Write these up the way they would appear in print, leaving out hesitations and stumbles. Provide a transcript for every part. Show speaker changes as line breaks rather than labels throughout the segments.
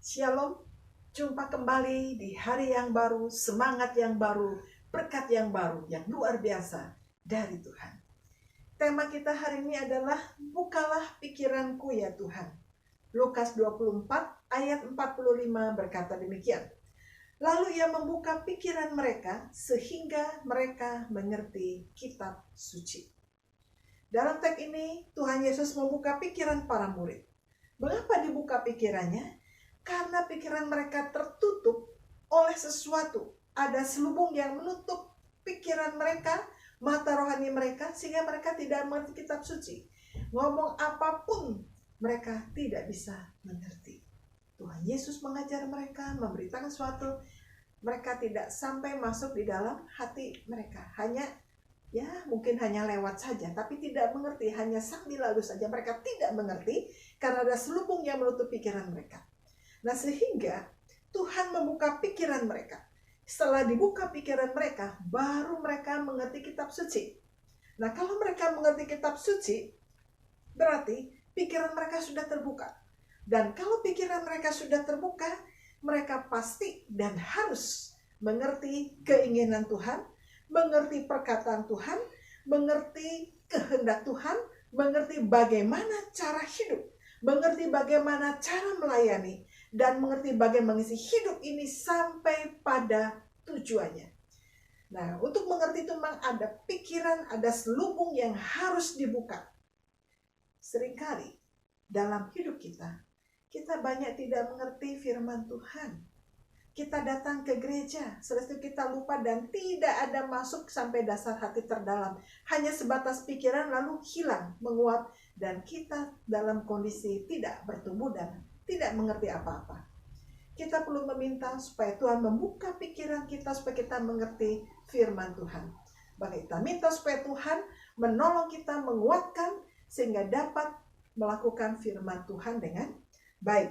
Shalom, jumpa kembali di hari yang baru, semangat yang baru, berkat yang baru, yang luar biasa dari Tuhan. Tema kita hari ini adalah bukalah pikiranku ya Tuhan. Lukas 24 ayat 45 berkata demikian. Lalu ia membuka pikiran mereka sehingga mereka mengerti kitab suci. Dalam teks ini Tuhan Yesus membuka pikiran para murid. Mengapa dibuka pikirannya? Karena pikiran mereka tertutup oleh sesuatu. Ada selubung yang menutup pikiran mereka, mata rohani mereka, sehingga mereka tidak mengerti kitab suci. Ngomong apapun, mereka tidak bisa mengerti. Tuhan Yesus mengajar mereka, memberitakan sesuatu, mereka tidak sampai masuk di dalam hati mereka. Mungkin hanya lewat saja, tapi tidak mengerti, hanya sambil lalu saja. Mereka tidak mengerti, karena ada selubung yang menutup pikiran mereka. Nah, sehingga Tuhan membuka pikiran mereka. Setelah dibuka pikiran mereka, baru mereka mengerti kitab suci. Nah, kalau mereka mengerti kitab suci, berarti pikiran mereka sudah terbuka. Dan kalau pikiran mereka sudah terbuka, mereka pasti dan harus mengerti keinginan Tuhan, mengerti perkataan Tuhan, mengerti kehendak Tuhan, mengerti bagaimana cara hidup, mengerti bagaimana cara melayani, dan mengerti bagaimana mengisi hidup ini sampai pada tujuannya. Nah, untuk mengerti itu memang ada pikiran, ada selubung yang harus dibuka. Seringkali dalam hidup kita banyak tidak mengerti firman Tuhan. Kita datang ke gereja, setelah itu kita lupa dan tidak ada masuk sampai dasar hati terdalam. Hanya sebatas pikiran lalu hilang, menguap, dan kita dalam kondisi tidak bertumbuh dan tidak mengerti apa-apa. Kita perlu meminta supaya Tuhan membuka pikiran kita supaya kita mengerti firman Tuhan. Maka kita minta supaya Tuhan menolong kita, menguatkan sehingga dapat melakukan firman Tuhan dengan baik.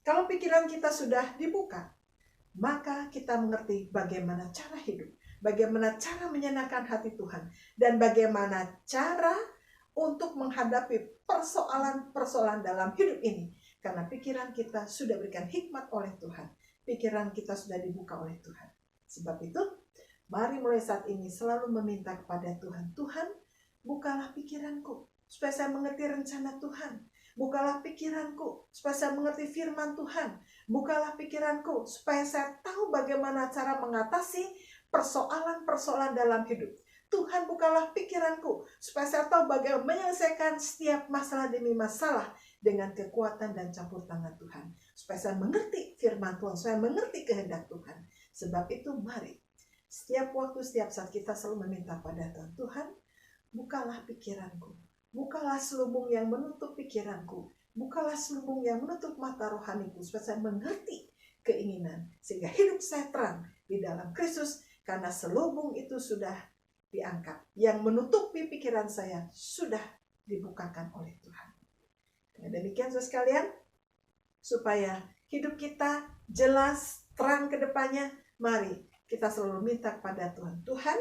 Kalau pikiran kita sudah dibuka, maka kita mengerti bagaimana cara hidup, bagaimana cara menyenangkan hati Tuhan, dan bagaimana cara untuk menghadapi persoalan-persoalan dalam hidup ini. Karena pikiran kita sudah berikan hikmat oleh Tuhan. Pikiran kita sudah dibuka oleh Tuhan. Sebab itu, mari mulai saat ini selalu meminta kepada Tuhan. Tuhan, bukalah pikiranku, supaya saya mengerti rencana Tuhan. Bukalah pikiranku, supaya saya mengerti firman Tuhan. Bukalah pikiranku, supaya saya tahu bagaimana cara mengatasi persoalan-persoalan dalam hidup. Tuhan, bukalah pikiranku, supaya saya tahu bagaimana menyelesaikan setiap masalah demi masalah dengan kekuatan dan campur tangan Tuhan. Supaya saya mengerti firman Tuhan, saya mengerti kehendak Tuhan. Sebab itu mari, setiap waktu, setiap saat kita selalu meminta pada Tuhan. Tuhan, bukalah pikiranku. Bukalah selubung yang menutup pikiranku. Bukalah selubung yang menutup mata rohaniku. Supaya saya mengerti keinginan. Sehingga hidup saya terang di dalam Kristus. Karena selubung itu sudah diangkat. Yang menutupi pikiran saya sudah dibukakan oleh Tuhan. Demikian saudara sekalian, supaya hidup kita jelas, terang ke depannya, mari kita selalu minta kepada Tuhan. Tuhan,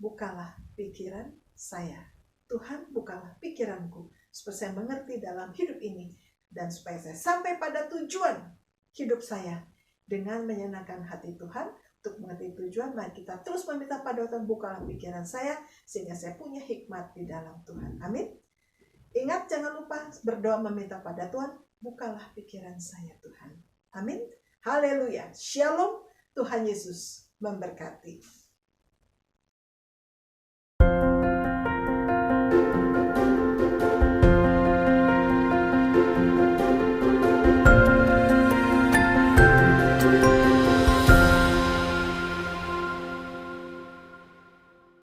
bukalah pikiran saya. Tuhan, bukalah pikiranku, supaya saya mengerti dalam hidup ini, dan supaya saya sampai pada tujuan hidup saya dengan menyenangkan hati Tuhan. Untuk mengerti tujuan, mari kita terus meminta pada Tuhan, bukalah pikiran saya, sehingga saya punya hikmat di dalam Tuhan. Amin. Ingat, jangan lupa berdoa meminta pada Tuhan, bukalah pikiran saya Tuhan. Amin. Haleluya. Shalom. Tuhan Yesus memberkati.